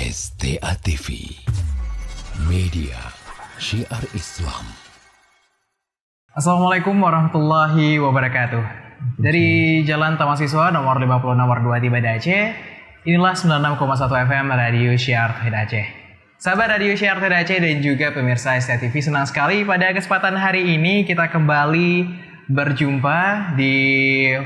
STA TV, media syiar Islam. Assalamualaikum warahmatullahi wabarakatuh. Dari Jalan Taman Siswa nomor 50 nomor 2 di Banda Aceh, inilah 96,1 FM Radio Syiar Tauhid Aceh. Sahabat Radio Syiar Tauhid Aceh dan juga pemirsa STA TV, senang sekali pada kesempatan hari ini kita kembali berjumpa di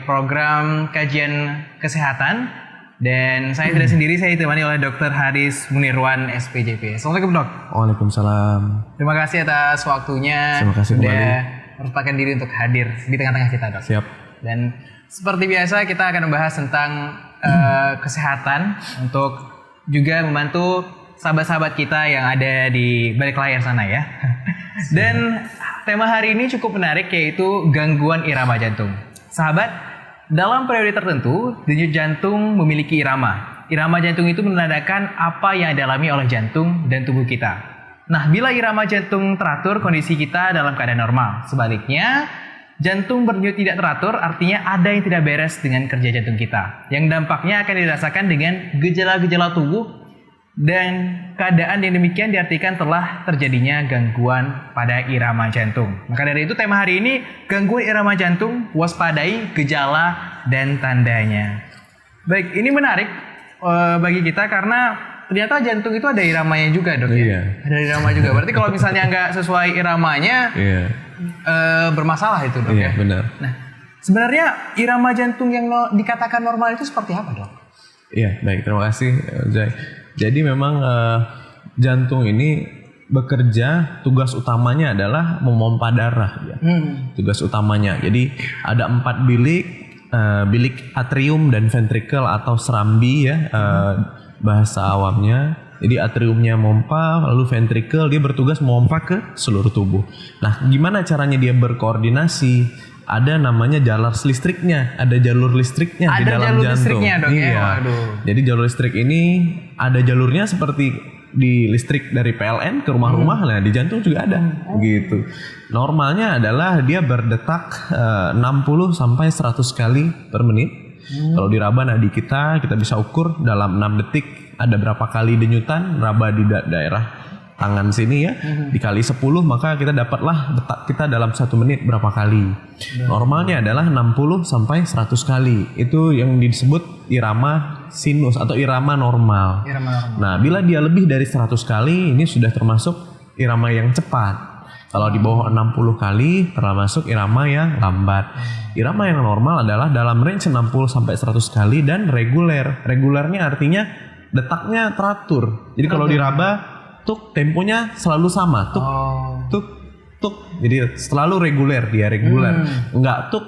program kajian kesehatan. Dan saya tidak sendiri, saya ditemani oleh Dr. Haris Munirwan, SPJP. Assalamualaikum, Dok. Waalaikumsalam. Terima kasih atas waktunya. Terima kasih sudah kembali. menyempatkan diri untuk hadir di tengah-tengah kita, Dok. Siap. Dan seperti biasa kita akan membahas tentang kesehatan untuk juga membantu sahabat-sahabat kita yang ada di balik layar sana ya. Dan tema hari ini cukup menarik, yaitu gangguan irama jantung. Sahabat, dalam periode tertentu, denyut jantung memiliki irama. Irama jantung itu menandakan apa yang dialami oleh jantung dan tubuh kita. Nah, bila irama jantung teratur, kondisi kita dalam keadaan normal. Sebaliknya, jantung berdenyut tidak teratur, artinya ada yang tidak beres dengan kerja jantung kita. Yang dampaknya akan dirasakan dengan gejala-gejala tubuh, dan keadaan yang demikian diartikan telah terjadinya gangguan pada irama jantung. Maka dari itu tema hari ini, gangguan irama jantung, waspadai gejala dan tandanya. Baik, ini menarik bagi kita karena ternyata jantung itu ada iramanya juga, Dok. Iya. Ya? Ada irama juga. Berarti kalau misalnya nggak sesuai iramanya, bermasalah itu, Dok. Iya, ya? benar. Nah, sebenarnya irama jantung yang dikatakan normal itu seperti apa, Dok? Iya, baik. Terima kasih, Zai. Jadi memang jantung ini bekerja, tugas utamanya adalah memompa darah. Ya. Tugas utamanya. Jadi ada 4 bilik, bilik atrium dan ventricle atau serambi ya, bahasa awamnya. Jadi atriumnya mompa, lalu ventricle dia bertugas memompa ke seluruh tubuh. Nah, gimana caranya dia berkoordinasi? Ada namanya jalur listriknya, ada jalur listriknya di dalam jalur jantung. listriknya, Dok, iya. ya? Waduh. Jadi jalur listrik ini ada jalurnya seperti di listrik dari PLN ke rumah-rumah, nah di jantung juga ada, gitu. Normalnya adalah dia berdetak 60 sampai 100 kali per menit. Kalau diraba nadi kita bisa ukur dalam 6 detik ada berapa kali denyutan raba di daerah tangan sini ya, dikali 10 maka kita dapatlah detak kita dalam 1 menit berapa kali. Normalnya adalah 60 sampai 100 kali. Itu yang disebut irama sinus atau irama normal. Nah, bila dia lebih dari 100 kali ini sudah termasuk irama yang cepat. Kalau di bawah 60 kali termasuk irama yang lambat. Irama yang normal adalah dalam range 60 sampai 100 kali dan reguler. Regulernya artinya detaknya teratur. Jadi kalau diraba tuk temponya selalu sama, tuk, jadi selalu reguler, dia reguler, enggak tuk.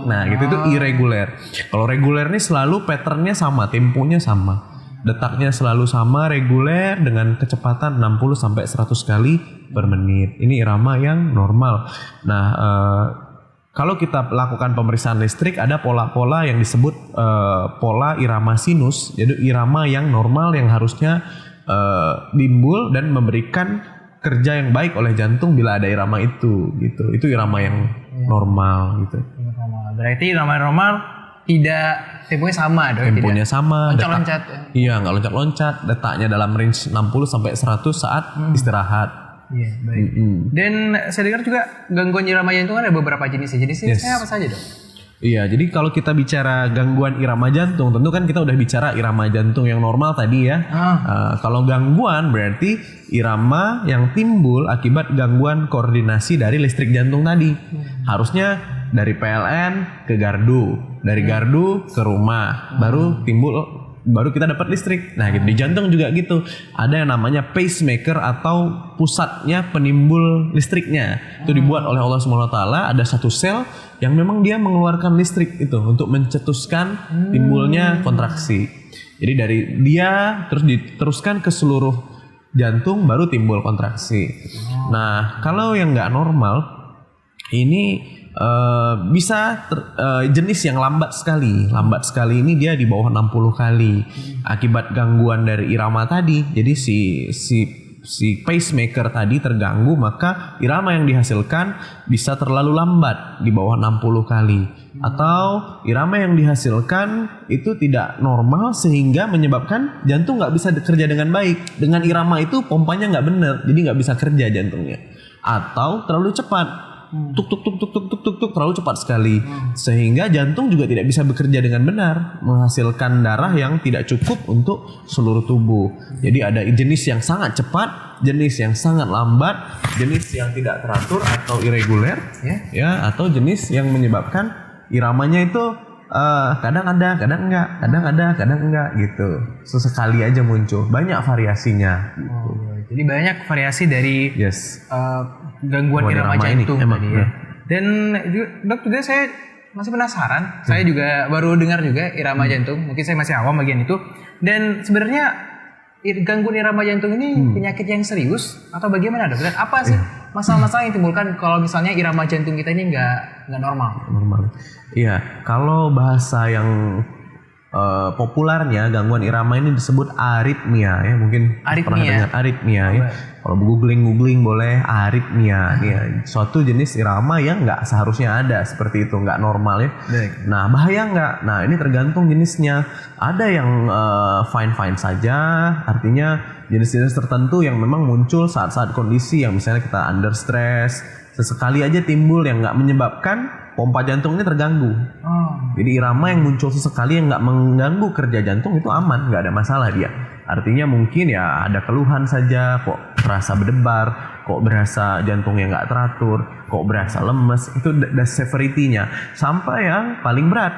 Nah gitu itu irregular. Kalau reguler ini selalu patternnya sama, temponya sama, detaknya selalu sama, reguler dengan kecepatan 60 sampai 100 kali per menit. Ini irama yang normal. Nah kalau kita lakukan pemeriksaan listrik, ada pola-pola yang disebut pola irama sinus, jadi irama yang normal yang harusnya timbul dan memberikan kerja yang baik oleh jantung bila ada irama itu, gitu. Itu irama yang normal, gitu. Berarti irama normal tidak temponya sama, Dok? Temponya sama, loncat-loncat. Iya, nggak loncat-loncat. Detaknya dalam range 60 sampai 100 saat istirahat. Iya, baik. Dan saya dengar juga gangguan irama jantung ada beberapa jenis. Jenisnya apa saja, Dok? Iya, jadi kalau kita bicara gangguan irama jantung, tentu kan kita udah bicara irama jantung yang normal tadi ya. Kalau gangguan berarti irama yang timbul akibat gangguan koordinasi dari listrik jantung tadi. Harusnya dari PLN ke gardu, dari gardu ke rumah, baru kita dapat listrik. Nah, gitu. Di jantung juga gitu. Ada yang namanya pacemaker atau pusatnya penimbul listriknya. Itu dibuat oleh Allah Subhanahu wa taala, ada satu sel yang memang dia mengeluarkan listrik itu untuk mencetuskan timbulnya kontraksi. Jadi dari dia terus diteruskan ke seluruh jantung baru timbul kontraksi. Nah, kalau yang nggak normal ini bisa jenis yang lambat sekali ini dia di bawah 60 kali akibat gangguan dari irama tadi. Jadi si si pacemaker tadi terganggu, maka irama yang dihasilkan bisa terlalu lambat di bawah 60 kali. Atau irama yang dihasilkan itu tidak normal sehingga menyebabkan jantung nggak bisa bekerja dengan baik. Dengan irama itu pompanya nggak benar, jadi nggak bisa kerja jantungnya. Atau terlalu cepat, tuk tuk tuk tuk tuk tuk tuk tuk, terlalu cepat sekali, sehingga jantung juga tidak bisa bekerja dengan benar, menghasilkan darah yang tidak cukup untuk seluruh tubuh. Jadi ada jenis yang sangat cepat, jenis yang sangat lambat, jenis yang tidak teratur atau irregular, ya, atau jenis yang menyebabkan iramanya itu kadang ada, kadang enggak, kadang ada, kadang enggak gitu. Sesekali aja muncul, banyak variasinya. Gitu. Jadi banyak variasi dari gangguan irama jantung ini, tadi ya. Dan dok juga saya masih penasaran. Saya juga baru dengar juga irama jantung. Mungkin saya masih awam bagian itu. Dan sebenarnya gangguan irama jantung ini penyakit yang serius atau bagaimana dok? Dan apa sih masalah-masalah yang timbulkan kalau misalnya irama jantung kita ini nggak normal? Normal. Iya, kalau bahasa yang populernya gangguan irama ini disebut aritmia ya, mungkin pernah dengar aritmia ya. Kalau googling boleh aritmia ya, suatu jenis irama yang nggak seharusnya ada seperti itu, nggak normal ya. Nah bahaya nggak? Nah ini tergantung jenisnya. Ada yang fine saja, artinya jenis-jenis tertentu yang memang muncul saat-saat kondisi yang misalnya kita under stress, sesekali aja timbul yang nggak menyebabkan pompa jantungnya terganggu. Jadi irama yang muncul sesekali yang nggak mengganggu kerja jantung itu aman, nggak ada masalah dia. Artinya mungkin ya ada keluhan saja, kok terasa berdebar, kok berasa jantungnya nggak teratur, kok berasa lemes, itu severity-nya. Sampai yang paling berat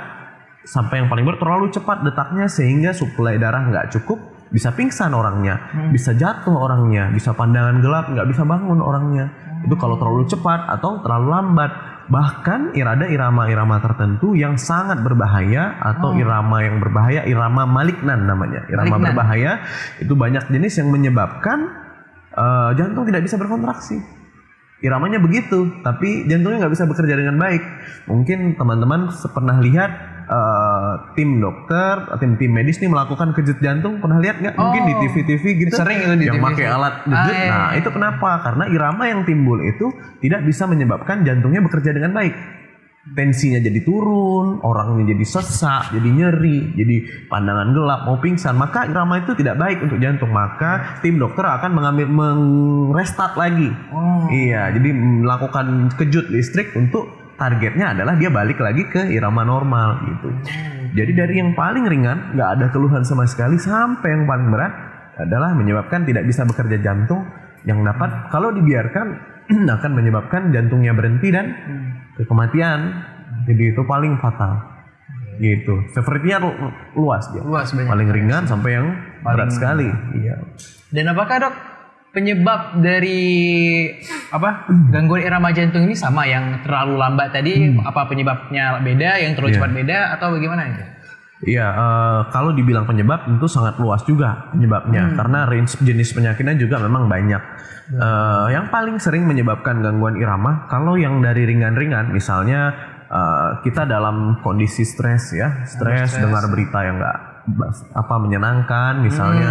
terlalu cepat detaknya sehingga suplai darah nggak cukup, bisa pingsan orangnya, bisa jatuh orangnya, bisa pandangan gelap, nggak bisa bangun orangnya. Itu kalau terlalu cepat atau terlalu lambat. Bahkan ada irama-irama tertentu yang sangat berbahaya atau irama yang berbahaya, irama malignan namanya. Irama berbahaya itu banyak jenis yang menyebabkan jantung tidak bisa berkontraksi. Iramanya begitu, tapi jantungnya nggak bisa bekerja dengan baik. Mungkin teman-teman pernah lihat tim dokter, tim medis nih melakukan kejut jantung, pernah lihat nggak? Mungkin di TV-TV gitu, sering itu di yang TV. pakai alat kejut. Nah itu kenapa? Karena irama yang timbul itu tidak bisa menyebabkan jantungnya bekerja dengan baik. Tensinya jadi turun, orangnya jadi sesak, jadi nyeri, jadi pandangan gelap, mau pingsan. Maka irama itu tidak baik untuk jantung. Maka tim dokter akan restart lagi. Iya, jadi melakukan kejut listrik untuk targetnya adalah dia balik lagi ke irama normal gitu. Jadi dari yang paling ringan nggak ada keluhan sama sekali sampai yang paling berat adalah menyebabkan tidak bisa bekerja jantung, yang dapat kalau dibiarkan akan menyebabkan jantungnya berhenti dan kematian. Jadi itu paling fatal gitu. Severity-nya luas dia. Paling ringan sampai yang berat sekali. Iya. Dan apakah dok penyebab dari gangguan irama jantung ini sama yang terlalu lambat tadi? Apa penyebabnya beda, yang terlalu cepat beda, atau bagaimana itu? Iya, kalau dibilang penyebab tentu sangat luas juga penyebabnya, karena range jenis penyakitnya juga memang banyak. Yang paling sering menyebabkan gangguan irama, kalau yang dari ringan-ringan, misalnya kita dalam kondisi stres ya, stres dengar berita yang nggak menyenangkan, misalnya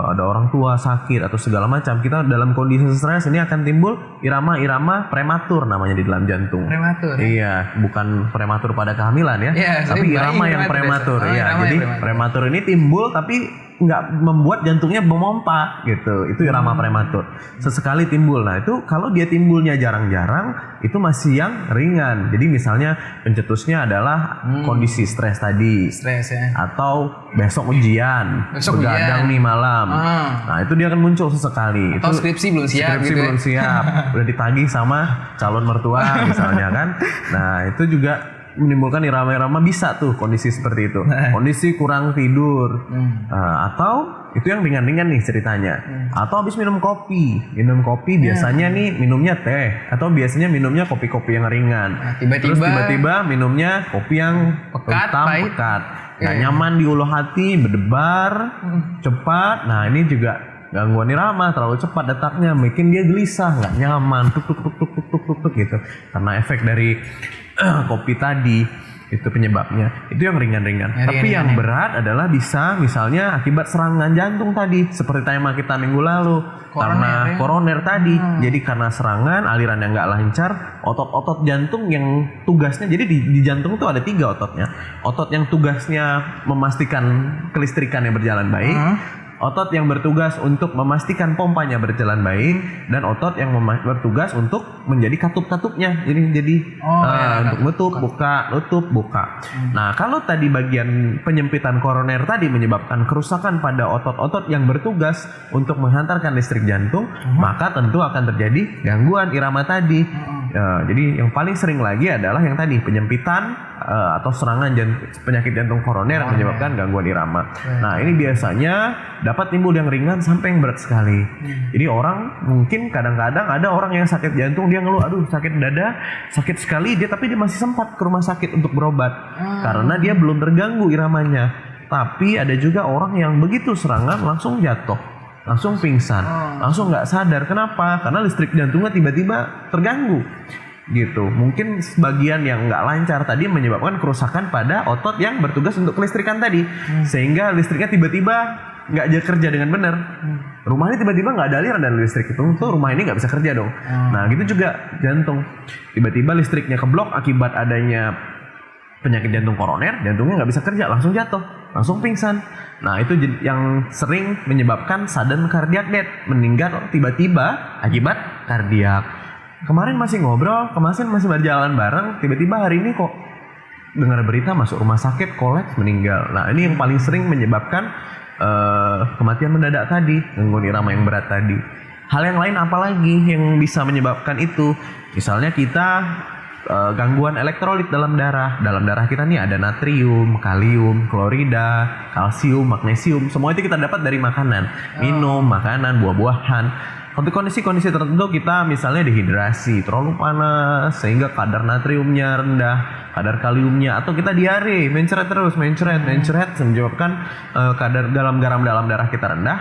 ada orang tua sakit atau segala macam, kita dalam kondisi stres ini akan timbul irama-irama prematur namanya di dalam jantung. Prematur. Iya, bukan prematur pada kehamilan ya, tapi irama yang prematur. Jadi prematur ini timbul tapi nggak membuat jantungnya memompa gitu. Itu irama prematur. Sesekali timbul. Nah itu kalau dia timbulnya jarang-jarang, itu masih yang ringan. Jadi misalnya pencetusnya adalah kondisi stres tadi, atau besok ujian, begadang nih malam. Nah itu dia akan muncul sesekali. Atau itu skripsi belum siap. Belum siap, udah ditagih sama calon mertua misalnya kan. Nah itu juga menimbulkan irama-irama, bisa tuh kondisi seperti itu. Kondisi kurang tidur, atau itu yang ringan-ringan nih ceritanya. Atau habis minum kopi biasanya nih minumnya teh, atau biasanya minumnya kopi-kopi yang ringan. Terus tiba-tiba minumnya kopi yang pekat. Nggak nyaman di ulu hati, berdebar, cepat. Nah ini juga gangguan irama, terlalu cepat detaknya, bikin dia gelisah, nggak nyaman, tuk gitu. Karena efek dari kopi tadi. Itu penyebabnya. Itu yang ringan-ringan. Yang Tapi ringan-ringan yang ya. berat adalah bisa misalnya akibat serangan jantung tadi, seperti tema kita minggu lalu. Karena koroner tadi. Jadi karena serangan, aliran yang nggak lancar, otot-otot jantung yang tugasnya, jadi di jantung tuh ada 3 ototnya. Otot yang tugasnya memastikan kelistrikan yang berjalan baik, otot yang bertugas untuk memastikan pompanya berjalan baik, dan otot yang bertugas untuk menjadi katup-katupnya. Jadi untuk nutup, buka. Nah, kalau tadi bagian penyempitan koroner tadi menyebabkan kerusakan pada otot-otot yang bertugas untuk menghantarkan listrik jantung, maka tentu akan terjadi gangguan irama tadi. Jadi yang paling sering lagi adalah yang tadi penyempitan atau serangan penyakit jantung koroner yang menyebabkan gangguan irama. Nah, ini biasanya dapat timbul yang ringan sampai yang berat sekali. Jadi orang mungkin kadang-kadang ada orang yang sakit jantung, dia ngeluh, aduh sakit dada, sakit sekali, tapi dia masih sempat ke rumah sakit untuk berobat karena dia belum terganggu iramanya. Tapi ada juga orang yang begitu serangan langsung jatuh, langsung pingsan, langsung nggak sadar. Kenapa? Karena listrik jantungnya tiba-tiba terganggu. Gitu. Mungkin sebagian yang nggak lancar tadi menyebabkan kerusakan pada otot yang bertugas untuk kelistrikan tadi, sehingga listriknya tiba-tiba nggak kerja dengan benar. Rumahnya tiba-tiba nggak ada aliran dari listrik itu, tuh rumah ini nggak bisa kerja dong. Nah, gitu juga jantung. Tiba-tiba listriknya keblok akibat adanya penyakit jantung koroner, jantungnya nggak bisa kerja, langsung jatuh, langsung pingsan. Nah, itu yang sering menyebabkan sudden cardiac death, meninggal tiba-tiba akibat kardiak. Kemarin masih ngobrol, kemarin masih berjalan bareng, tiba-tiba hari ini kok dengar berita masuk rumah sakit, kolaps, meninggal. Nah, ini yang paling sering menyebabkan kematian mendadak tadi, gangguan irama yang berat tadi. Hal yang lain apa lagi yang bisa menyebabkan itu? Misalnya kita gangguan elektrolit dalam darah. Dalam darah kita nih ada natrium, kalium, klorida, kalsium, magnesium. Semua itu kita dapat dari makanan, minum, makanan, buah-buahan. Untuk kondisi-kondisi tertentu kita misalnya dehidrasi, terlalu panas sehingga kadar natriumnya rendah, kadar kaliumnya, atau kita diare, mencret menyebabkan kadar garam dalam darah kita rendah,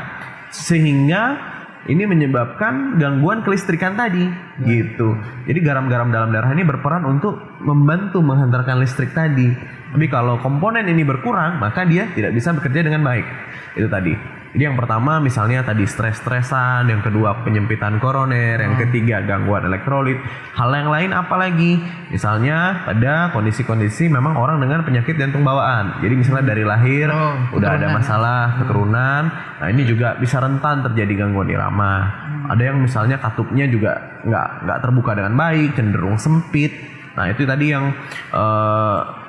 sehingga ini menyebabkan gangguan kelistrikan tadi, gitu. Jadi garam-garam dalam darah ini berperan untuk membantu menghantarkan listrik tadi. Tapi kalau komponen ini berkurang, maka dia tidak bisa bekerja dengan baik. Itu tadi. Jadi yang pertama misalnya tadi stres-stresan, yang kedua penyempitan koroner, yang ketiga gangguan elektrolit. Hal yang lain apa lagi? Misalnya pada kondisi-kondisi memang orang dengan penyakit jantung bawaan. Jadi misalnya dari lahir udah ada masalah keturunan. Nah, ini juga bisa rentan terjadi gangguan irama. Ada yang misalnya katupnya juga nggak terbuka dengan baik, cenderung sempit. Nah, itu tadi yang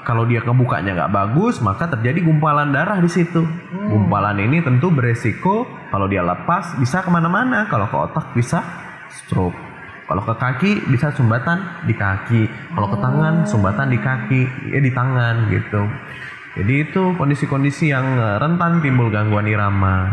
kalau dia kebukanya nggak bagus, maka terjadi gumpalan darah di situ. Gumpalan ini tentu beresiko kalau dia lepas bisa kemana-mana. Kalau ke otak bisa stroke. Kalau ke kaki bisa sumbatan di kaki. Kalau ke tangan sumbatan di kaki, di tangan gitu. Jadi itu kondisi-kondisi yang rentan timbul gangguan irama.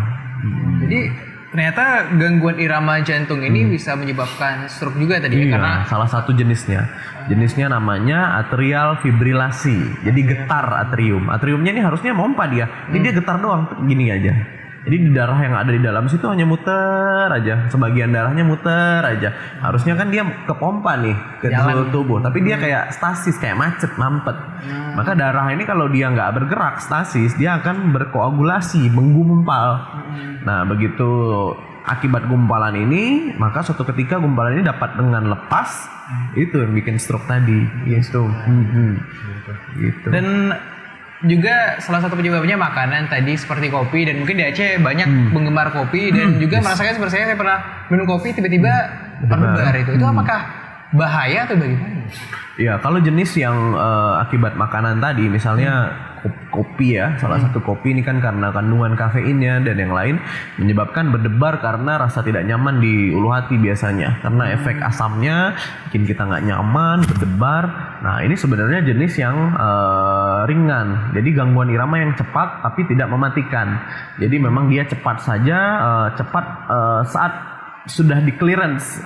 Jadi ternyata gangguan irama jantung ini bisa menyebabkan stroke juga tadi ya, karena salah satu jenisnya. Jenisnya namanya atrial fibrilasi. Jadi getar atrium. Atriumnya ini harusnya mompa dia. Jadi dia getar doang, gini aja. Jadi di darah yang ada di dalam situ hanya muter aja. Sebagian darahnya muter aja. Harusnya kan dia kepompa nih ke seluruh tubuh. Tapi dia kayak stasis, kayak macet, mampet. Maka darah ini kalau dia nggak bergerak stasis, dia akan berkoagulasi, menggumpal. Nah, begitu akibat gumpalan ini, maka suatu ketika gumpalan ini dapat dengan lepas, itu yang bikin stroke tadi. Gitu. Gitu. Dan juga salah satu penyebabnya makanan tadi seperti kopi, dan mungkin di Aceh banyak penggemar kopi dan juga merasakan seperti saya pernah minum kopi tiba-tiba berdebar itu apakah bahaya atau bagaimana? Ya, kalau jenis yang akibat makanan tadi, misalnya kopi ya, salah satu kopi ini kan karena kandungan kafeinnya dan yang lain menyebabkan berdebar karena rasa tidak nyaman di ulu hati biasanya, karena efek asamnya bikin kita nggak nyaman, berdebar. Nah, ini sebenarnya jenis yang ringan, jadi gangguan irama yang cepat tapi tidak mematikan. Jadi memang dia cepat saja, saat sudah di clearance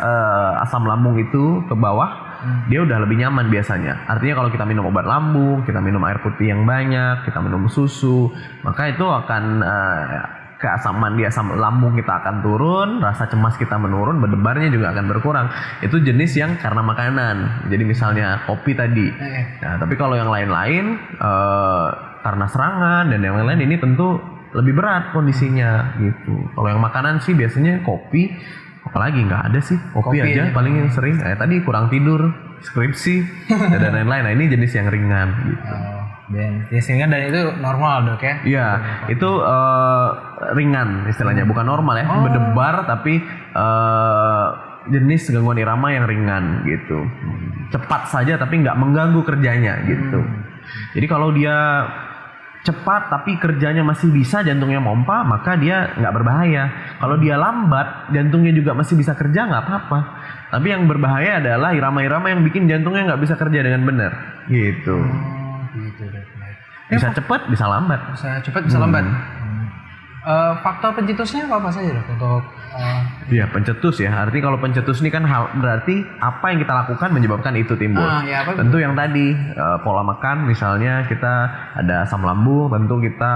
asam lambung itu ke bawah, dia udah lebih nyaman biasanya. Artinya kalau kita minum obat lambung, kita minum air putih yang banyak, kita minum susu, maka itu akan keasaman di asam lambung kita akan turun, rasa cemas kita menurun, berdebarnya juga akan berkurang. Itu jenis yang karena makanan. Jadi misalnya kopi tadi. Nah, tapi kalau yang lain-lain karena serangan dan yang lain-lain ini tentu lebih berat kondisinya gitu. Kalau yang makanan sih biasanya kopi, apalagi nggak ada sih kopi aja paling yang sering. Tadi kurang tidur, skripsi dan lain-lain. Nah ini jenis yang ringan gitu. Dan ringan dan itu normal dok ya? Iya, itu ringan istilahnya, bukan normal ya, berdebar tapi jenis gangguan irama yang ringan gitu. Cepat saja tapi nggak mengganggu kerjanya gitu. Jadi kalau dia cepat tapi kerjanya masih bisa, jantungnya mompa, maka dia nggak berbahaya. Kalau dia lambat, jantungnya juga masih bisa kerja, nggak apa-apa. Tapi yang berbahaya adalah irama-irama yang bikin jantungnya nggak bisa kerja dengan benar gitu. Gitu. Bisa cepat, bisa lambat. Bisa cepat, bisa lambat. Faktor pencetusnya apa saja dok untuk? Iya, pencetus ya. Artinya kalau pencetus ini kan berarti apa yang kita lakukan menyebabkan itu timbul. Ya, tentu yang tadi pola makan, misalnya kita ada asam lambung, tentu kita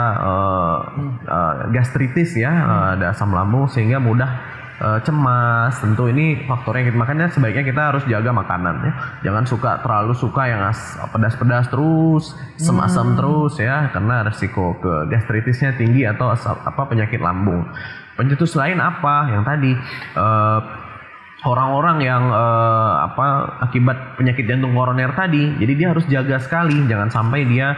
gastritis ya, ada asam lambung sehingga mudah cemas. Tentu ini faktornya, makanya sebaiknya kita harus jaga makanan ya. Jangan terlalu suka yang pedas-pedas terus, asam terus ya, karena resiko ke gastritisnya tinggi atau penyakit lambung. Pencetus lain apa? Yang tadi orang-orang yang akibat penyakit jantung koroner tadi, jadi dia harus jaga sekali, jangan sampai dia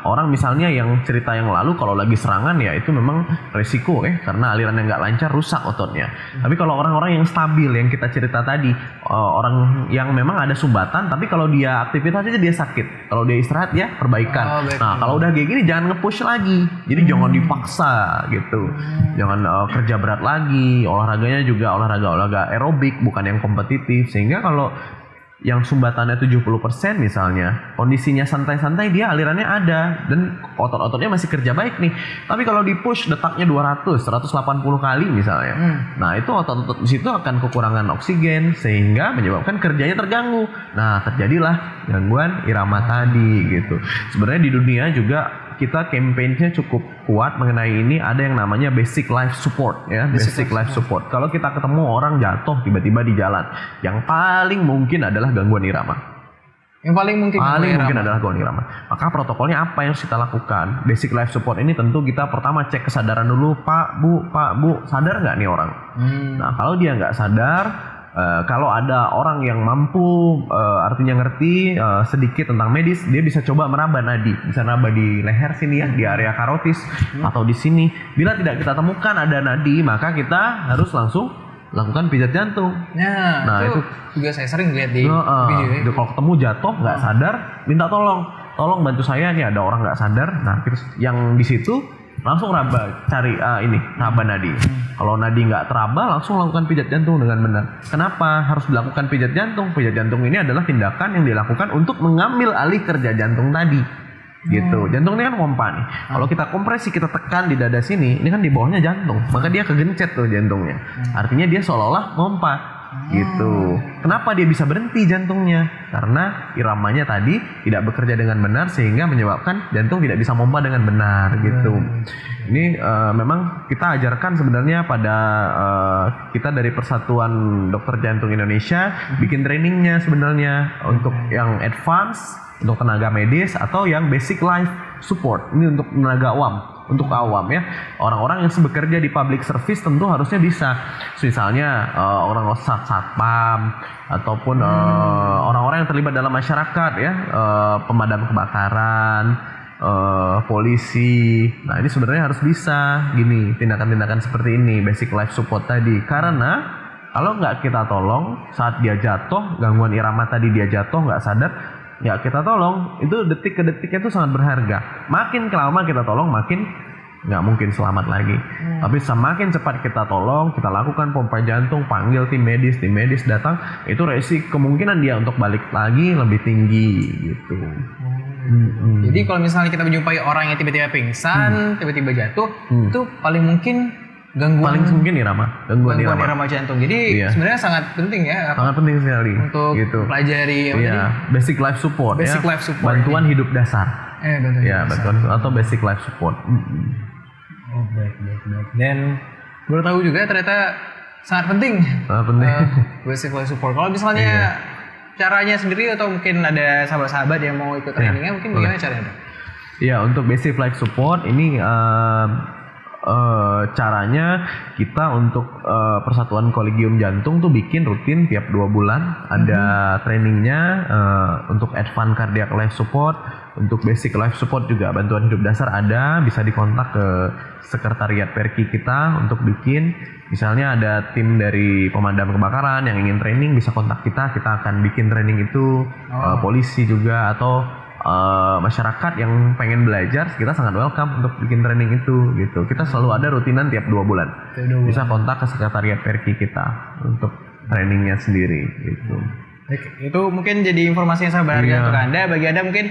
orang misalnya yang cerita yang lalu kalau lagi serangan ya itu memang resiko karena aliran yang nggak lancar rusak ototnya. Tapi kalau orang-orang yang stabil yang kita cerita tadi, orang yang memang ada sumbatan tapi kalau dia aktivitas aja dia sakit, kalau dia istirahat ya perbaikan. Nah kalau udah kayak gini jangan nge-push lagi, jadi jangan dipaksa gitu, jangan kerja berat lagi, olahraganya juga olahraga aerobik bukan yang kompetitif, sehingga kalau yang sumbatannya 70% misalnya, kondisinya santai-santai, dia alirannya ada dan otot-ototnya masih kerja baik nih. Tapi kalau di push detaknya 180 kali misalnya, nah itu otot-otot di situ akan kekurangan oksigen sehingga menyebabkan kerjanya terganggu. Nah terjadilah gangguan irama tadi gitu. Sebenarnya di dunia juga kita campaign-nya cukup kuat mengenai ini, ada yang namanya basic life support ya, basic life support. Kalau kita ketemu orang jatuh tiba-tiba di jalan, yang paling mungkin adalah gangguan irama. Yang paling mungkin adalah gangguan irama. Maka protokolnya apa yang harus kita lakukan? Basic life support ini tentu kita pertama cek kesadaran dulu, Pak Bu, sadar nggak nih orang? Nah kalau dia nggak sadar, kalau ada orang yang mampu artinya ngerti sedikit tentang medis, dia bisa coba meraba nadi, bisa meraba di leher sini ya, di area karotis atau di sini. Bila tidak kita temukan ada nadi, maka kita harus langsung lakukan pijat jantung. Nah itu juga saya sering lihat di video. Kalau ketemu jatuh nggak sadar, minta tolong bantu saya, nih ada orang nggak sadar. Nah terus yang di situ langsung cari raba nadi. Kalau nadi nggak teraba, langsung lakukan pijat jantung dengan benar. Kenapa harus dilakukan pijat jantung? Pijat jantung ini adalah tindakan yang dilakukan untuk mengambil alih kerja jantung tadi. Gitu. Jantung ini kan pompa nih. Kalau kita kompresi, kita tekan di dada sini, ini kan di bawahnya jantung, maka dia kegencet tuh jantungnya. Artinya dia seolah-olah pompa. Gitu. Kenapa dia bisa berhenti jantungnya? Karena iramanya tadi tidak bekerja dengan benar sehingga menyebabkan jantung tidak bisa pompa dengan benar gitu. Ini memang kita ajarkan sebenarnya pada kita dari Persatuan Dokter Jantung Indonesia bikin trainingnya sebenarnya untuk yang advance, untuk tenaga medis atau yang basic life support. Ini untuk tenaga awam ya, orang-orang yang bekerja di public service tentu harusnya bisa, misalnya orang satpam ataupun orang-orang yang terlibat dalam masyarakat ya, pemadam kebakaran, polisi. Nah ini sebenarnya harus bisa gini, tindakan-tindakan seperti ini, basic life support tadi, karena kalau nggak kita tolong saat dia jatuh, gangguan irama tadi dia jatuh nggak sadar, ya kita tolong, itu detik ke detiknya itu sangat berharga. Makin lama kita tolong, makin nggak mungkin selamat lagi. Tapi semakin cepat kita tolong, kita lakukan pompa jantung, panggil tim medis datang, itu resiko kemungkinan dia untuk balik lagi lebih tinggi gitu. Jadi kalau misalnya kita menjumpai orang yang tiba-tiba pingsan, tiba-tiba jatuh, itu paling mungkin gangguan gangguan irama jantung. Jadi sebenarnya sangat penting ya. Sangat penting sekali untuk pelajari basic life support. Bantuan hidup dasar. Bantuan atau basic life support. Oh, baik. Dan baru tahu juga ternyata sangat penting. Penting. Basic life support. Kalau misalnya caranya sendiri atau mungkin ada sahabat-sahabat yang mau ikut trainingnya, mungkin bagaimana caranya? Ya, untuk basic life support ini caranya kita untuk Persatuan Kolegium Jantung tuh bikin rutin tiap 2 bulan ada trainingnya untuk advance cardiac life support, untuk basic life support juga bantuan hidup dasar ada, bisa dikontak ke sekretariat Perki kita untuk bikin. Misalnya ada tim dari pemadam kebakaran yang ingin training bisa kontak kita akan bikin training itu. Polisi juga atau masyarakat yang pengen belajar kita sangat welcome untuk bikin training itu gitu. Kita selalu ada rutinan tiap 2 bulan. Bisa kontak ke sekretariat Perki kita untuk trainingnya sendiri gitu. Itu mungkin jadi informasi yang sangat berharga untuk Anda. Bagi Anda mungkin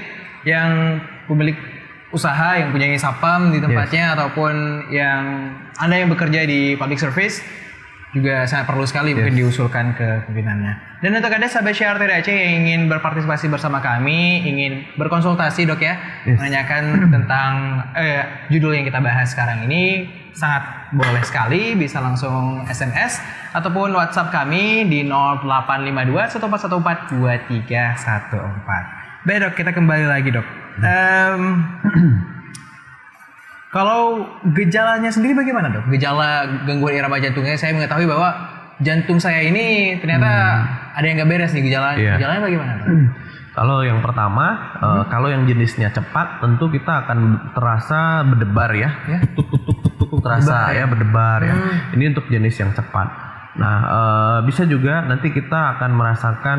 yang pemilik usaha yang punya sapam di tempatnya ataupun yang Anda yang bekerja di public service juga sangat perlu sekali mungkin diusulkan ke pimpinannya. Dan untuk Anda sahabat Syiar TDAC yang ingin berpartisipasi bersama kami, ingin berkonsultasi dok ya, menanyakan tentang judul yang kita bahas sekarang ini, sangat boleh sekali bisa langsung SMS ataupun WhatsApp kami di 0852 1414 2314. Baik dok, kita kembali lagi dok. Kalau gejalanya sendiri bagaimana dok? Gejala gangguan irama jantungnya, saya mengetahui bahwa jantung saya ini ternyata ada yang nggak beres nih gejalanya. Gejalanya bagaimana dok? Kalau yang pertama, kalau yang jenisnya cepat, tentu kita akan terasa berdebar ya, tuk terasa ya berdebar ya. Ini untuk jenis yang cepat. Nah, bisa juga nanti kita akan merasakan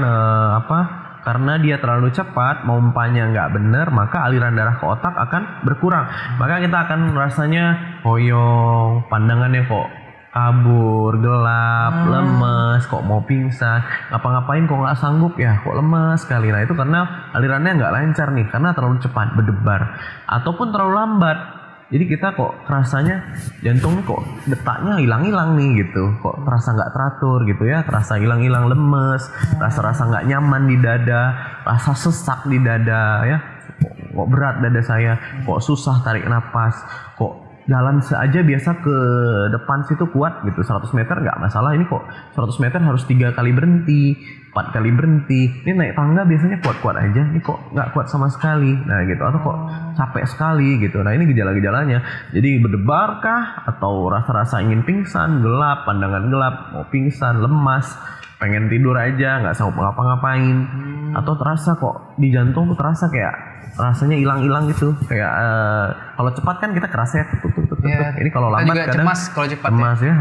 karena dia terlalu cepat, pompanya nggak benar, maka aliran darah ke otak akan berkurang. Maka kita akan rasanya hoyong, pandangannya kok kabur, gelap, lemes, kok mau pingsan, ngapa-ngapain kok nggak sanggup ya, kok lemes sekali. Nah itu karena alirannya nggak lancar nih, karena terlalu cepat berdebar, ataupun terlalu lambat. Jadi kita kok rasanya jantungnya kok detaknya hilang-hilang nih gitu, kok terasa nggak teratur gitu ya, terasa hilang-hilang, lemes, rasa-rasa nggak nyaman di dada, rasa sesak di dada ya, kok berat dada saya, kok susah tarik napas, kok jalan saja biasa ke depan situ kuat gitu, 100 meter nggak masalah, ini kok 100 meter harus 3 kali berhenti, 4 kali berhenti, ini naik tangga biasanya kuat-kuat aja, ini kok nggak kuat sama sekali, nah gitu, atau kok capek sekali gitu. Nah ini gejala-gejalanya, jadi berdebarkah atau rasa-rasa ingin pingsan, gelap, pandangan gelap, mau pingsan, lemas, pengen tidur aja, nggak sanggup ngapa-ngapain, atau terasa kok di jantung tuh terasa kayak rasanya hilang-hilang gitu, kayak kalau cepat kan kita kerasa ya ini kalau lambat kadang cemas kalau cepat cemas ya,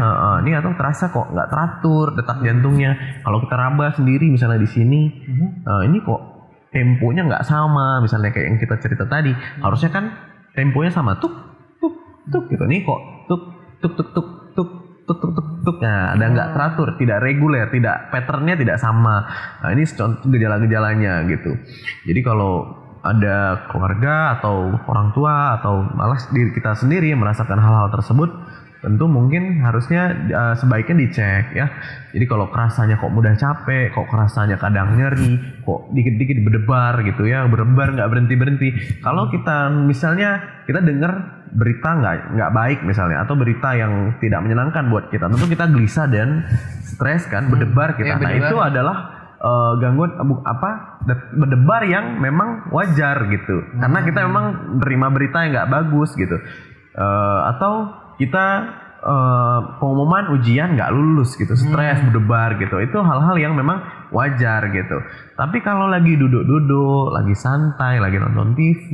ini atau terasa kok nggak teratur detak jantungnya. Kalau kita raba sendiri misalnya di sini, ini kok temponya nggak sama, misalnya kayak yang kita cerita tadi, harusnya kan temponya sama, tuk tuk tuk gitu, nih kok tuk tuk tuk tuk tuk tuk tuk tuk tuk, nah ada nggak teratur, tidak reguler, tidak patternnya tidak sama. Nah ini contoh gejala-gejalanya gitu. Jadi kalau ada keluarga atau orang tua atau malah diri kita sendiri yang merasakan hal-hal tersebut, tentu mungkin harusnya sebaiknya dicek ya. Jadi kalau kerasanya kok mudah capek, kok kerasanya kadang nyeri, kok dikit-dikit berdebar gitu ya, berdebar nggak berhenti-berhenti. Kalau kita misalnya kita dengar berita nggak baik misalnya, atau berita yang tidak menyenangkan buat kita, tentu kita gelisah dan stres kan, berdebar kita. Nah itu adalah gangguan berdebar yang memang wajar gitu, karena kita memang menerima berita yang nggak bagus gitu, atau kita pengumuman ujian nggak lulus gitu, stres, berdebar gitu, itu hal-hal yang memang wajar gitu. Tapi kalau lagi duduk-duduk, lagi santai, lagi nonton TV,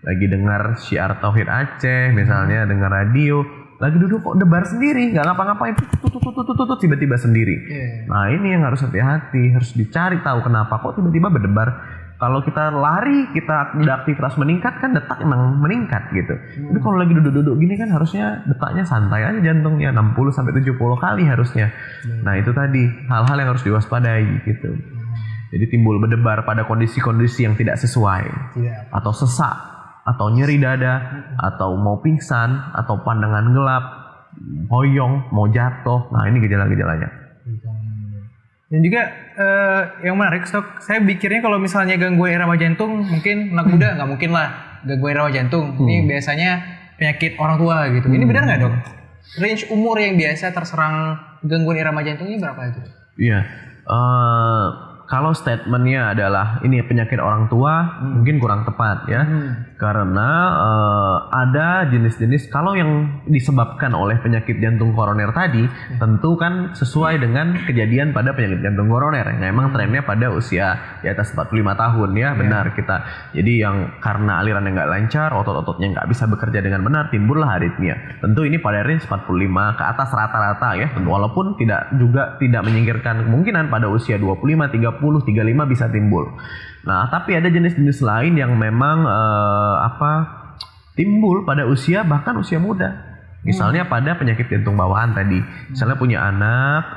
lagi dengar Syiar Tauhid Aceh misalnya, dengar radio, lagi duduk kok debar sendiri, nggak ngapa-ngapain, tiba-tiba sendiri. Nah ini yang harus hati-hati, harus dicari tahu kenapa kok tiba-tiba berdebar. Kalau kita lari, kita aktivitas meningkat kan detak emang meningkat gitu. Tapi kalau lagi duduk-duduk gini kan harusnya detaknya santai aja jantungnya, 60-70 kali harusnya. Nah itu tadi hal-hal yang harus diwaspadai gitu. Jadi timbul berdebar pada kondisi-kondisi yang tidak sesuai, atau sesak, atau nyeri dada, atau mau pingsan, atau pandangan gelap, hoyong, mau jatuh. Nah ini gejala-gejalanya. Dan juga yang menarik stok, saya pikirnya kalau misalnya gangguan irama jantung, mungkin anak muda nggak mungkin lah gangguan irama jantung. Ini biasanya penyakit orang tua gitu. Ini benar nggak dok? Range umur yang biasa terserang gangguan irama jantung ini berapa aja? Iya. Kalau statementnya adalah ini penyakit orang tua, mungkin kurang tepat ya, karena ada jenis-jenis kalau yang disebabkan oleh penyakit jantung koroner tadi, tentu kan sesuai dengan kejadian pada penyakit jantung koroner. Yang memang trennya pada usia di atas 45 tahun ya, benar kita. Jadi yang karena alirannya nggak lancar, otot-ototnya nggak bisa bekerja dengan benar, timbullah aritmia. Tentu ini pada range 45 ke atas rata-rata ya, walaupun tidak menyingkirkan kemungkinan pada usia 25, 30, 35 bisa timbul. Nah, tapi ada jenis-jenis lain yang memang timbul pada usia bahkan usia muda. Misalnya pada penyakit jantung bawaan tadi, misalnya punya anak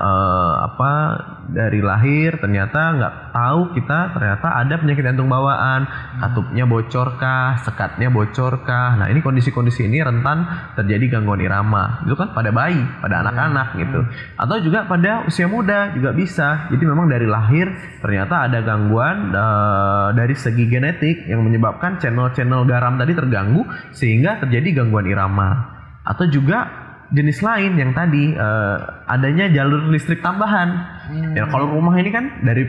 dari lahir ternyata nggak tahu kita ternyata ada penyakit jantung bawaan, katupnya bocorkah, sekatnya bocorkah. Nah ini kondisi-kondisi ini rentan terjadi gangguan irama. Itu kan pada bayi, pada anak-anak gitu. Atau juga pada usia muda juga bisa. Jadi memang dari lahir ternyata ada gangguan dari segi genetik yang menyebabkan channel-channel garam tadi terganggu sehingga terjadi gangguan irama. Atau juga jenis lain yang tadi adanya jalur listrik tambahan. Ya kalau rumah ini kan dari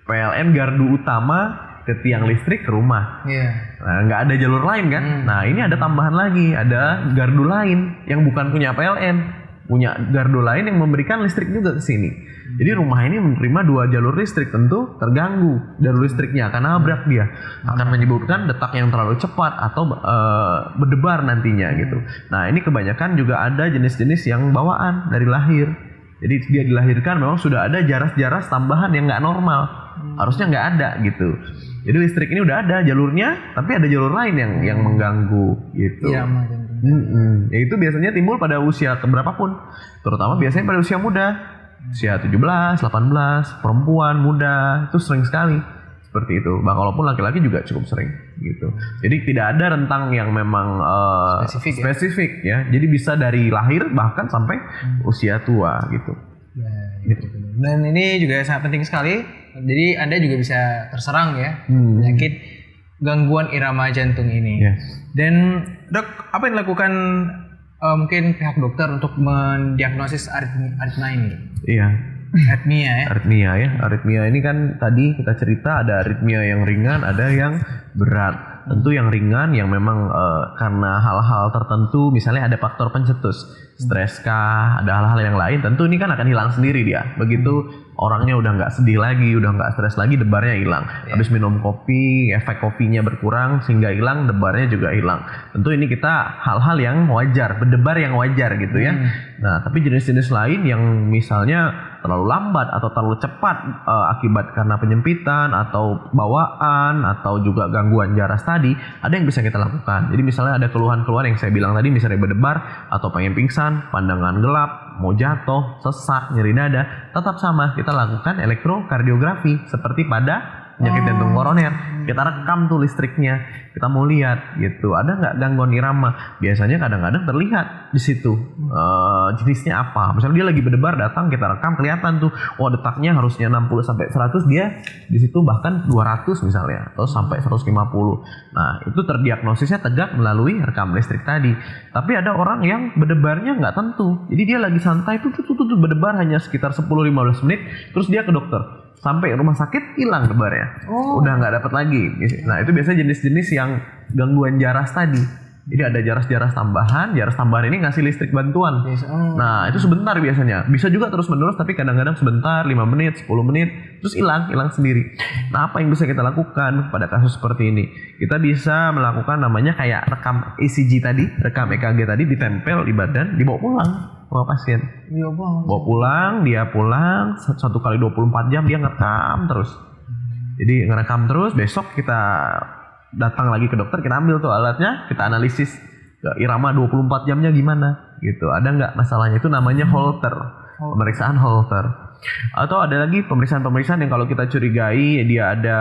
PLN gardu utama ke tiang listrik ke rumah. Nah, nggak ada jalur lain kan. Nah ini ada tambahan lagi, ada gardu lain yang bukan punya PLN, punya gardu lain yang memberikan listrik juga ke sini. Jadi rumah ini menerima 2 jalur listrik, tentu terganggu jalur listriknya akan nabrak dia, akan menyebabkan detak yang terlalu cepat atau berdebar nantinya gitu. Nah ini kebanyakan juga ada jenis-jenis yang bawaan dari lahir. Jadi dia dilahirkan memang sudah ada jaras-jaras tambahan yang nggak normal, harusnya nggak ada gitu. Jadi listrik ini udah ada jalurnya, tapi ada jalur lain yang mengganggu gitu. Iya, Ya itu biasanya timbul pada usia keberapapun, terutama biasanya pada usia muda. Usia 17, 18, perempuan, muda, itu sering sekali seperti itu. Walaupun laki-laki juga cukup sering gitu. Jadi tidak ada rentang yang memang spesifik ya. Jadi bisa dari lahir bahkan sampai usia tua gitu. Dan ini juga sangat penting sekali. Jadi Anda juga bisa terserang ya penyakit gangguan irama jantung ini. Dan dok, apa yang dilakukan mungkin pihak dokter untuk mendiagnosis aritmia ini? Iya. Aritmia ya. Aritmia ini kan tadi kita cerita ada aritmia yang ringan, ada yang berat. Tentu yang ringan yang memang karena hal-hal tertentu, misalnya ada faktor pencetus, stres kah, ada hal-hal yang lain, tentu ini kan akan hilang sendiri dia. Begitu orangnya udah nggak sedih lagi, udah nggak stres lagi, debarnya hilang. Habis minum kopi, efek kopinya berkurang sehingga hilang, debarnya juga hilang. Tentu ini kita hal-hal yang wajar, berdebar yang wajar gitu ya. Nah, tapi jenis-jenis lain yang misalnya terlalu lambat atau terlalu cepat akibat karena penyempitan atau bawaan atau juga gangguan jaras tadi, ada yang bisa kita lakukan. Jadi misalnya ada keluhan-keluhan yang saya bilang tadi, misalnya berdebar atau pengen pingsan, pandangan gelap, mau jatuh, sesak, nyeri dada, tetap sama kita lakukan elektrokardiografi seperti pada penyakit jantung koroner. Kita rekam tuh listriknya, kita mau lihat gitu, ada nggak gangguan irama. Biasanya kadang-kadang terlihat di situ jenisnya apa. Misalnya dia lagi berdebar, datang kita rekam, kelihatan tuh, oh detaknya harusnya 60 sampai 100, dia di situ bahkan 200 misalnya, atau sampai 150. Nah itu terdiagnosisnya tegak melalui rekam listrik tadi. Tapi ada orang yang berdebarnya nggak tentu, jadi dia lagi santai tuh berdebar hanya sekitar 10-15 menit, terus dia ke dokter. Sampai rumah sakit hilang debarnya, udah nggak dapat lagi. Nah itu biasanya jenis-jenis yang gangguan jaras tadi. Jadi ada jaras-jaras tambahan ini ngasih listrik bantuan. Nah itu sebentar biasanya, bisa juga terus menerus, tapi kadang-kadang sebentar, 5 menit, 10 menit, terus hilang sendiri. Nah apa yang bisa kita lakukan pada kasus seperti ini? Kita bisa melakukan namanya kayak rekam ECG tadi, rekam EKG tadi, ditempel di badan, dibawa pulang sama pasien. Bawa pulang, dia pulang 1 kali 24 jam dia ngerekam terus. Jadi ngerekam terus, besok kita datang lagi ke dokter, kita ambil tuh alatnya, kita analisis irama 24 jamnya gimana gitu. Ada nggak masalahnya, itu namanya Holter, pemeriksaan Holter. Atau ada lagi pemeriksaan-pemeriksaan yang kalau kita curigai dia ada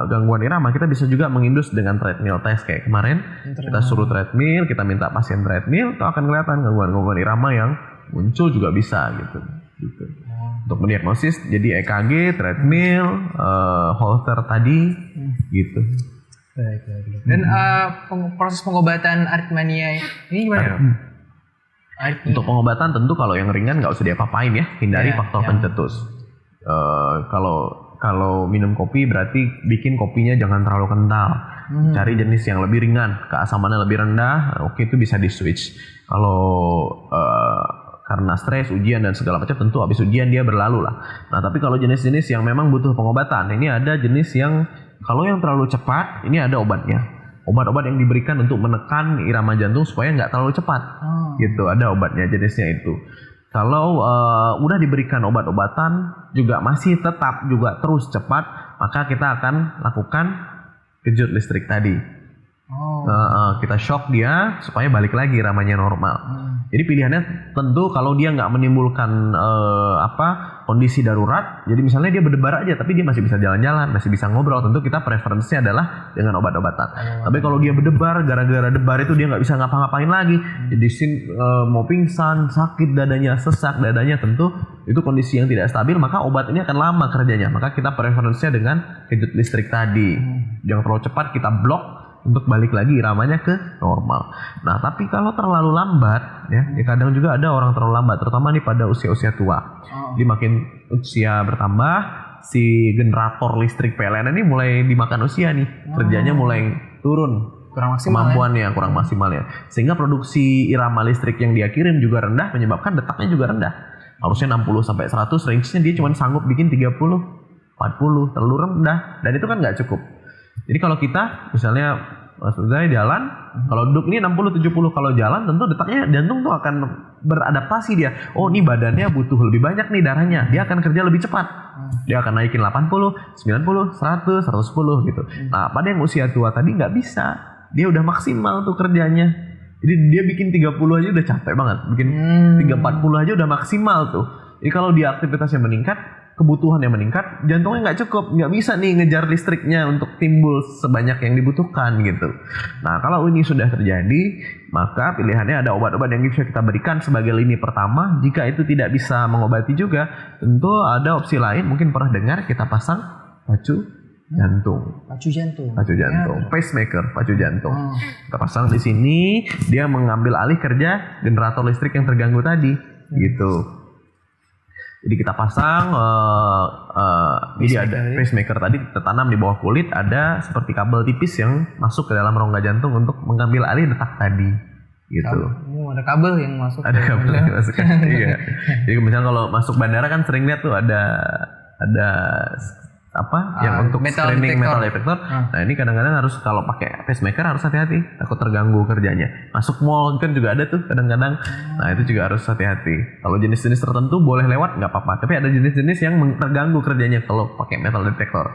gangguan irama, kita bisa juga mengindus dengan treadmill test kayak kemarin. Kita suruh treadmill, kita minta pasien treadmill, itu akan kelihatan gangguan-gangguan irama yang muncul juga bisa gitu. Untuk mendiagnosis jadi EKG, treadmill, Holter tadi gitu. Baik. Dan proses pengobatan aritmia ini gimana? Untuk pengobatan tentu kalau yang ringan nggak usah diapa-apain ya, hindari faktor pencetus. Kalau minum kopi berarti bikin kopinya jangan terlalu kental. Cari jenis yang lebih ringan, keasamannya lebih rendah, oke itu bisa di switch. Kalau karena stres, ujian dan segala macam tentu habis ujian dia berlalu lah. Nah tapi kalau jenis-jenis yang memang butuh pengobatan, ini ada jenis yang kalau yang terlalu cepat, ini ada obatnya. Obat-obat yang diberikan untuk menekan irama jantung supaya nggak terlalu cepat. Gitu, ada obatnya jenisnya itu. Kalau udah diberikan obat-obatan juga masih tetap juga terus cepat, maka kita akan lakukan kejut listrik tadi. Kita shock dia supaya balik lagi iramanya normal. Jadi pilihannya tentu kalau dia nggak menimbulkan kondisi darurat, jadi misalnya dia berdebar aja tapi dia masih bisa jalan-jalan, masih bisa ngobrol, tentu kita preferensinya adalah dengan obat-obatan. Tapi kalau dia berdebar, gara-gara debar itu dia nggak bisa ngapa-ngapain lagi, jadi mau pingsan, sakit dadanya, sesak dadanya, tentu itu kondisi yang tidak stabil, maka obat ini akan lama kerjanya. Maka kita preferensinya dengan kejut listrik tadi. Jangan terlalu cepat kita blok untuk balik lagi iramanya ke normal. Nah, tapi kalau terlalu lambat, ya kadang juga ada orang terlalu lambat, terutama nih pada usia-usia tua. Jadi makin usia bertambah, si generator listrik PLN ini mulai dimakan usia nih, kerjanya mulai turun, kurang maksimal kemampuannya kurang maksimal ya, sehingga produksi irama listrik yang dia kirim juga rendah, menyebabkan detaknya juga rendah. Harusnya 60 sampai 100, range-nya dia cuma sanggup bikin 30, 40, terlalu rendah, dan itu kan nggak cukup. Jadi kalau kita misalnya maksudnya jalan, kalau duduk ini 60-70, kalau jalan tentu detaknya jantung tuh akan beradaptasi dia. Oh ini badannya butuh lebih banyak nih darahnya, dia akan kerja lebih cepat. Dia akan naikin 80, 90, 100, 110 gitu. Nah pada yang usia tua tadi nggak bisa, dia udah maksimal tuh kerjanya. Jadi dia bikin 30 aja udah capek banget, bikin 340 aja udah maksimal tuh. Jadi kalau dia aktivitasnya meningkat, kebutuhannya meningkat, jantungnya nggak cukup, nggak bisa nih ngejar listriknya untuk timbul sebanyak yang dibutuhkan gitu. Nah kalau ini sudah terjadi, maka pilihannya ada obat-obat yang bisa kita berikan sebagai lini pertama. Jika itu tidak bisa mengobati juga, tentu ada opsi lain. Mungkin pernah dengar kita pasang pacu jantung. Pacemaker, pacu jantung. Kita pasang di sini, dia mengambil alih kerja generator listrik yang terganggu tadi, gitu. Jadi kita pasang, jadi ada pacemaker tadi tertanam di bawah kulit, ada seperti kabel tipis yang masuk ke dalam rongga jantung untuk mengambil alih detak tadi, gitu. Ada kabel yang masuk. Ada kabel yang masuk. Iya. Jadi misalnya kalau masuk bandara kan sering lihat tuh ada yang untuk screening metal detector. Nah ini kadang-kadang harus kalau pakai pacemaker harus hati-hati, takut terganggu kerjanya. Masuk mall kan juga ada tuh kadang-kadang. Nah itu juga harus hati-hati. Kalau jenis-jenis tertentu boleh lewat nggak apa-apa, tapi ada jenis-jenis yang terganggu kerjanya kalau pakai metal detector.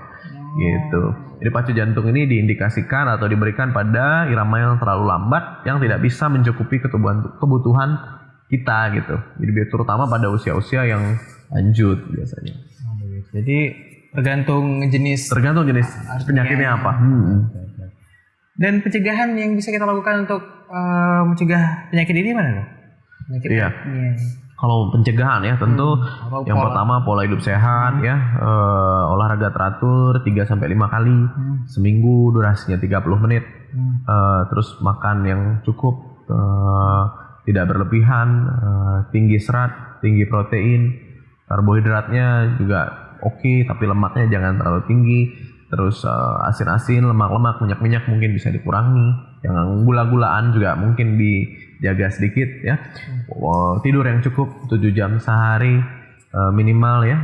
Gitu. Jadi pacu jantung ini diindikasikan atau diberikan pada irama yang terlalu lambat yang tidak bisa mencukupi kebutuhan kita gitu. Jadi terutama pada usia-usia yang lanjut biasanya. Jadi tergantung jenis penyakitnya apa. Dan pencegahan yang bisa kita lakukan untuk mencegah penyakit ini mana dong? Iya. Kalau pencegahan ya tentu yang pertama pola hidup sehat ya, olahraga teratur 3-5 kali seminggu, durasinya 30 menit. Terus makan yang cukup, tidak berlebihan, tinggi serat, tinggi protein, karbohidratnya juga oke, tapi lemaknya jangan terlalu tinggi. Terus asin-asin, lemak-lemak, minyak-minyak mungkin bisa dikurangi. Yang gula-gulaan juga mungkin dijaga sedikit ya. Tidur yang cukup 7 jam sehari minimal ya.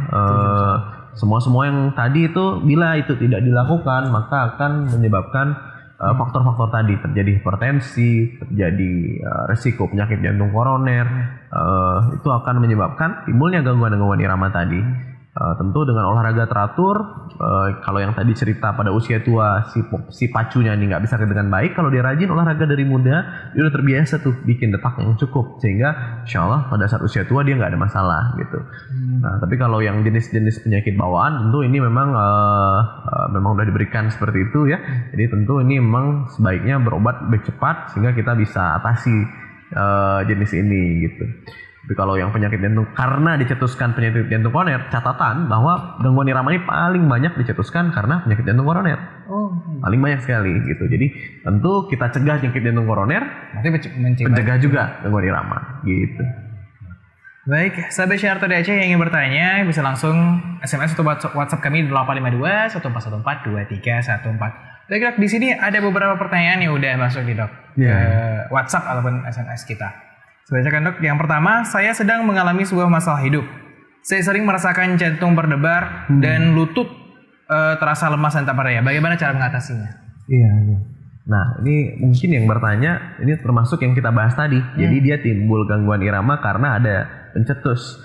Semua yang tadi itu bila itu tidak dilakukan maka akan menyebabkan faktor-faktor tadi, terjadi hipertensi, terjadi resiko penyakit jantung koroner. Itu akan menyebabkan timbulnya gangguan-gangguan irama tadi. Tentu dengan olahraga teratur, kalau yang tadi cerita pada usia tua si pacunya ini nggak bisa dengan baik, kalau dia rajin olahraga dari muda, dia udah terbiasa tuh bikin detak yang cukup, sehingga insya Allah pada saat usia tua dia nggak ada masalah gitu. Nah tapi kalau yang jenis-jenis penyakit bawaan, tentu ini memang udah diberikan seperti itu ya. Jadi tentu ini memang sebaiknya berobat lebih cepat sehingga kita bisa atasi jenis ini gitu. Tapi kalau yang penyakit jantung karena dicetuskan penyakit jantung koroner, catatan bahwa gangguan irama ini paling banyak dicetuskan karena penyakit jantung koroner. Paling banyak sekali gitu. Jadi tentu kita cegah penyakit jantung koroner, Berarti mencegah juga gangguan irama gitu. Baik, sahabat Syiar Auto Aceh yang ingin bertanya bisa langsung SMS atau WhatsApp kami 852 1414 2314. Baik dok, di sini ada beberapa pertanyaan yang udah masuk nih dok ke WhatsApp ataupun SMS kita. Saya bacakan dok. Yang pertama, saya sedang mengalami sebuah masalah hidup. Saya sering merasakan jantung berdebar dan lutut terasa lemas dan tak berdaya. Bagaimana cara mengatasinya? Iya. Nah, ini mungkin yang bertanya, ini termasuk yang kita bahas tadi. Jadi dia timbul gangguan irama karena ada pencetus,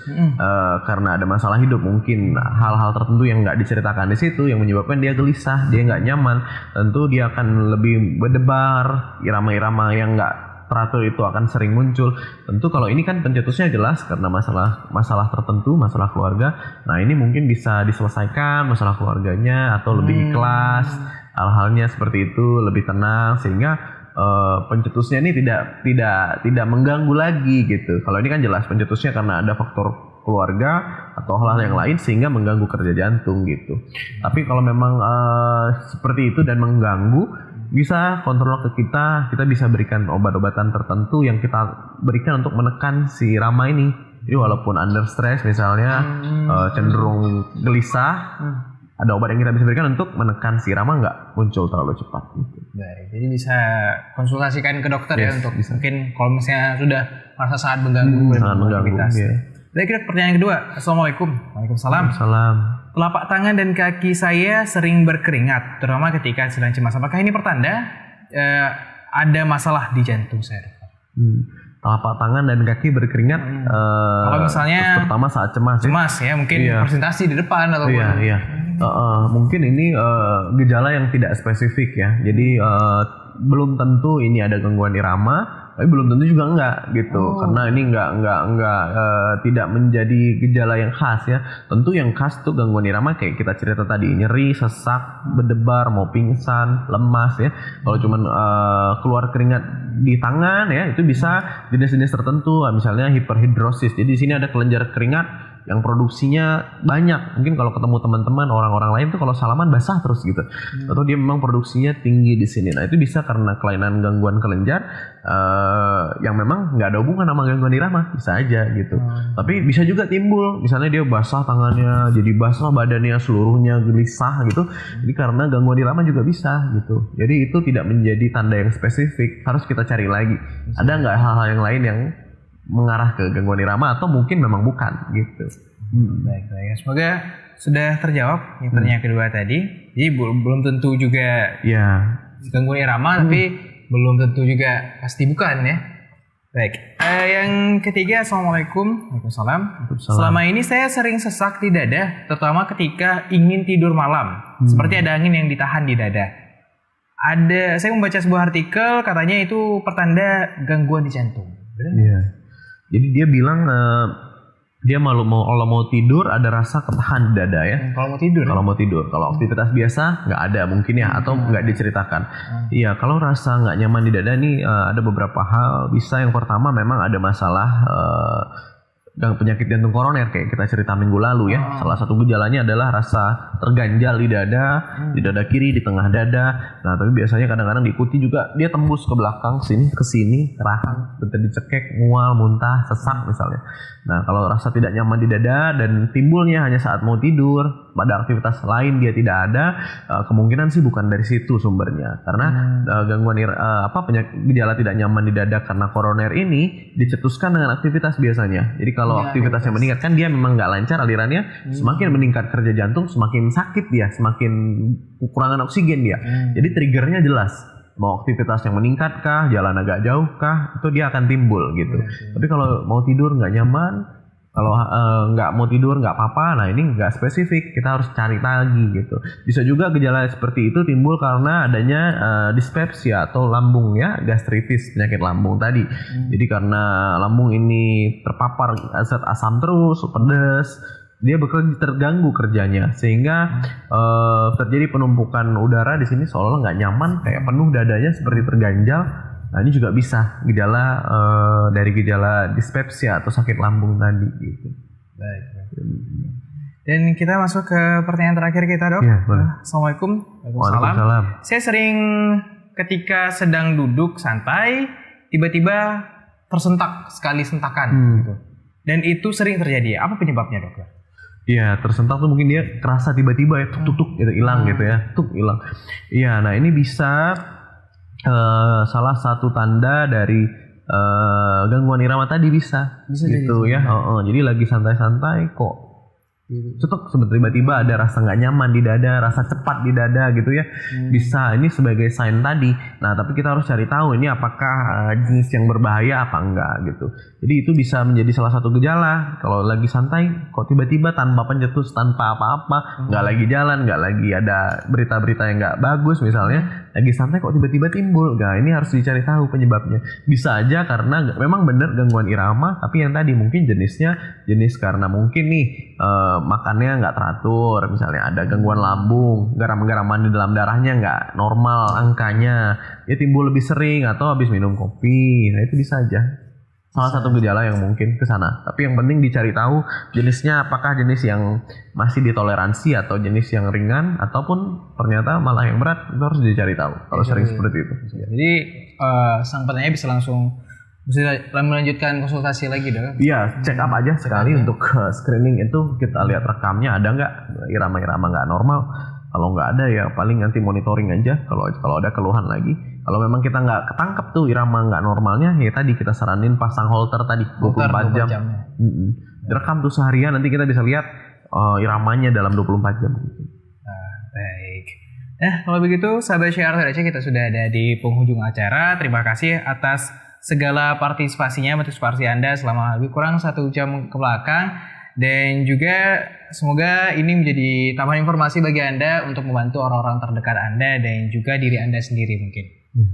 karena ada masalah hidup, mungkin hal-hal tertentu yang nggak diceritakan di situ yang menyebabkan dia gelisah, dia nggak nyaman. Tentu dia akan lebih berdebar, irama-irama yang nggak teratur itu akan sering muncul. Tentu kalau ini kan pencetusnya jelas karena masalah tertentu, masalah keluarga. Nah ini mungkin bisa diselesaikan masalah keluarganya atau lebih ikhlas, hal-halnya seperti itu, lebih tenang sehingga pencetusnya ini tidak mengganggu lagi gitu. Kalau ini kan jelas pencetusnya karena ada faktor keluarga atau hal-hal yang lain sehingga mengganggu kerja jantung gitu. Tapi kalau memang seperti itu dan mengganggu, bisa kontrol ke kita bisa berikan obat-obatan tertentu yang kita berikan untuk menekan si irama ini. Jadi walaupun under stress misalnya cenderung gelisah, ada obat yang kita bisa berikan untuk menekan si irama nggak muncul terlalu cepat. Baik, jadi bisa konsultasikan ke dokter ya untuk bisa. mungkin kalau misalnya sudah merasa sangat mengganggu dan aktivitas. Baik dok, pertanyaan kedua. Assalamualaikum. Waalaikumsalam. Salam. Telapak tangan dan kaki saya sering berkeringat, terutama ketika sedang cemas. Apakah ini pertanda ada masalah di jantung saya? Telapak tangan dan kaki berkeringat. Kalau misalnya terutama saat cemas. Cemas ya, mungkin presentasi di depan atau Iya. Mungkin ini gejala yang tidak spesifik ya. Jadi belum tentu ini ada gangguan irama, tapi belum tentu juga enggak gitu. Karena ini enggak tidak menjadi gejala yang khas ya. Tentu yang khas tuh gangguan irama kayak kita cerita tadi, nyeri, sesak, berdebar, mau pingsan, lemas ya. Kalau cuman keluar keringat di tangan ya, itu bisa jenis-jenis tertentu, misalnya hiperhidrosis. Jadi di sini ada kelenjar keringat yang produksinya banyak. Mungkin kalau ketemu teman-teman orang-orang lain tuh kalau salaman basah terus gitu. Atau dia memang produksinya tinggi di sini. Nah, itu bisa karena kelainan gangguan kelenjar yang memang nggak ada hubungan sama gangguan irama, bisa aja gitu. Tapi bisa juga timbul, misalnya dia basah tangannya, jadi basah badannya seluruhnya gelisah gitu. Jadi karena gangguan irama juga bisa gitu. Jadi itu tidak menjadi tanda yang spesifik, harus kita cari lagi. Ada nggak hal-hal yang lain yang mengarah ke gangguan irama atau mungkin memang bukan gitu. Baik. Semoga sudah terjawab yang pertanyaan kedua tadi. Jadi belum tentu juga gangguan irama, tapi belum tentu juga pasti bukan ya. Baik. Yang ketiga, assalamualaikum. Waalaikumsalam. Selama ini saya sering sesak di dada, terutama ketika ingin tidur malam. Seperti ada angin yang ditahan di dada. Saya membaca sebuah artikel katanya itu pertanda gangguan di jantung. Benar? Iya. Jadi dia bilang dia kalau mau tidur ada rasa ketahan di dada ya. Kalau mau tidur. Kalau aktivitas biasa nggak ada mungkin ya, atau nggak diceritakan. Iya, kalau rasa nggak nyaman di dada nih ada beberapa hal. Bisa yang pertama memang ada masalah penyakit jantung koroner kayak kita cerita minggu lalu ya. Salah satu gejalanya adalah rasa terganjal di dada kiri, di tengah dada. Nah, tapi biasanya kadang-kadang diikuti juga dia tembus ke belakang ke sini, rahang, seperti dicekek, mual, muntah, sesak misalnya. Nah, kalau rasa tidak nyaman di dada dan timbulnya hanya saat mau tidur, pada aktivitas lain dia tidak ada, kemungkinan sih bukan dari situ sumbernya. Karena gangguan gejala tidak nyaman di dada karena koroner ini dicetuskan dengan aktivitas biasanya. Jadi kalau aktivitasnya meningkat, kan dia memang nggak lancar alirannya, semakin meningkat kerja jantung, semakin sakit dia, semakin kekurangan oksigen dia. Jadi triggernya jelas. Mau aktivitas yang meningkat kah, jalan agak jauh kah, itu dia akan timbul gitu. Tapi kalau mau tidur nggak nyaman, kalau nggak mau tidur nggak apa-apa, nah ini nggak spesifik, kita harus cari lagi gitu. Bisa juga gejala seperti itu timbul karena adanya dispepsia atau lambung ya, gastritis, penyakit lambung tadi. Jadi karena lambung ini terpapar zat asam terus, pedas, dia terganggu kerjanya sehingga terjadi penumpukan udara di sini seolah nggak nyaman, kayak penuh dadanya seperti terganjal. Nah ini juga bisa gejala dari gejala dispepsia atau sakit lambung tadi gitu. Baik. Dan kita masuk ke pertanyaan terakhir kita, Dok. Iya, boleh. Assalamualaikum. Waalaikumsalam. Saya sering ketika sedang duduk santai, tiba-tiba tersentak sekali sentakan gitu. Dan itu sering terjadi. Apa penyebabnya, Dok? Iya, tersentak tuh mungkin dia kerasa tiba-tiba ya tuk gitu hilang gitu ya. Hilang. Iya, nah ini bisa salah satu tanda dari gangguan irama tadi bisa gitu ya. Jadi lagi santai-santai kok cetok tiba-tiba ada rasa nggak nyaman di dada, rasa cepat di dada gitu ya. Bisa, ini sebagai sign tadi. Nah tapi kita harus cari tahu ini apakah jenis yang berbahaya apa enggak gitu. Jadi itu bisa menjadi salah satu gejala. Kalau lagi santai kok tiba-tiba tanpa pencetus, tanpa apa-apa, nggak lagi jalan, nggak lagi ada berita-berita yang nggak bagus misalnya, lagi santai kok tiba-tiba timbul. Nah ini harus dicari tahu penyebabnya. Bisa aja karena memang benar gangguan irama, tapi yang tadi mungkin jenis karena mungkin nih makannya nggak teratur, misalnya ada gangguan lambung, garam-garaman di dalam darahnya nggak normal angkanya, ya timbul lebih sering atau habis minum kopi. Nah itu bisa aja salah satu gejala yang mungkin ke sana. Tapi yang penting dicari tahu jenisnya, apakah jenis yang masih ditoleransi atau jenis yang ringan ataupun ternyata malah yang berat. Itu harus dicari tahu kalau sering seperti itu. Jadi sang penanya bisa langsung melanjutkan konsultasi lagi, Dok? Iya, check up aja sekali untuk screening itu, kita lihat rekamnya ada nggak irama-irama nggak normal. Kalau nggak ada ya paling nanti monitoring aja. Kalau ada keluhan lagi, kalau memang kita nggak ketangkep tuh irama nggak normalnya, ya tadi kita saranin pasang Holter tadi 24 jam. Direkam tuh seharian, nanti kita bisa lihat iramanya dalam 24 jam. Baik. Kalau begitu sahabat Syiar Receh, kita sudah ada di penghujung acara. Terima kasih atas segala partisipasi Anda selama lebih kurang 1 jam ke belakang, dan juga semoga ini menjadi tambahan informasi bagi Anda untuk membantu orang-orang terdekat Anda dan juga diri Anda sendiri mungkin.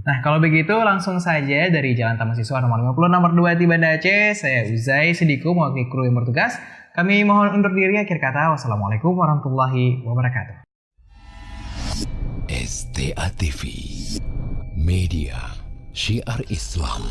Nah kalau begitu langsung saja dari Jalan Taman Siswa nomor 50 nomor 2 di Banda Aceh, saya Uzai Sidiko mewakili kru yang bertugas. Kami mohon undur diri, akhir kata wassalamualaikum warahmatullahi wabarakatuh. STA TV Media Syiar Islam.